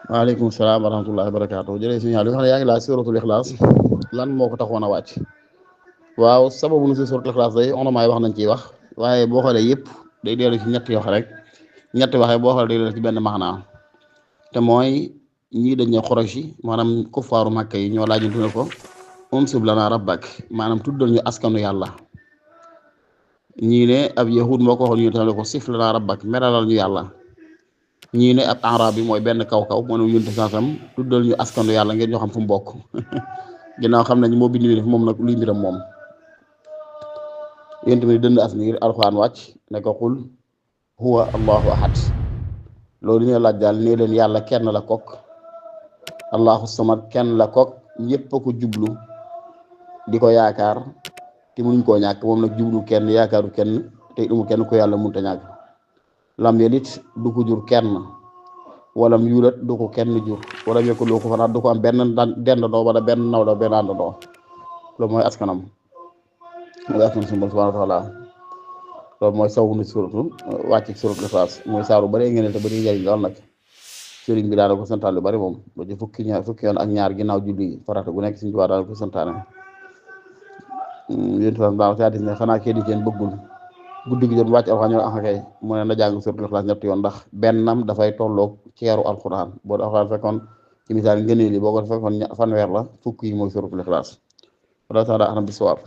waaleykum salaam wa rahmatullahi wa barakaatu jërëjëf si ñaar yoo xam ne yaa ngi laaj suratul ixlaas lan moo ko taxoon a wàcc. waaw sababu nu si suratul ixlaas day onomaay wax nañ ciy wax waaye boo xoolee yëpp day dellu ci ñetti wax rek ñetti waxee boo xoolee day dellu ci benn maxnaa te mooy ñii dañ ne xorosh yi maanaam kuffaaru Makka yi ñoo laaj ñu ko unsub lana rabbak maanaam tuddal ñu askanu yàlla. ñii ne ab yahud moo ko waxoon ñu tamit ko sif lana rabbak meralal ñu yàlla. ñii ne ab arab bi mooy benn kaw-kaw moo ne yunte saasam tuddal ñu askanu yàlla ngeen ñoo xam fu mu bokk ginnaaw xam nañ moo bind bi def moom nag luy mbiram moom yéen tamit dënd as niir alxuraan wàcc ne ko xul huwa allahu ahad loolu ñu laaj daal nee leen yàlla kenn la kook allahu samad kenn la kook ñépp a ko jublu di ko yaakaar te munuñ koo ñàkk moom nag jublu kenn yaakaaru kenn te it amul kenn ko yàlla munta ñàkk lam yelit du ko jur kenn walam yulat du ko kenn jur wala yokku loo ko fanaat du ko am benn dendandoo wala benn nawla benn àndandoo loolu mooy askanam mooy askan suñu Boroom subhaanahu wa taala loolu mooy sawu nu suratu wàcc suratul Ixlaas mooy saaru bari ngeen te bari njëriñ lool nag sëriñ bi daana ko santaan lu bari moom ba ci fukki yoon ak ñaar ginnaaw julli farata gu nekk Sëriñ Tuubaa daana ko santaane yéen tam daaw ci hadiis ne xanaa kenn ci yéen bëggul guddi gi jot wàcc alxuraan ñu axakay mu ne na jàng suratul Ixlaas ñetti yoon ndax bennam dafay tolloog ceeru alxuraan boo alxuraan fekkoon ci misaal ngëneel yi boo ko fekkoon fanweer la fukk yi mooy suratul Ixlaas wala taala axam bi sawaab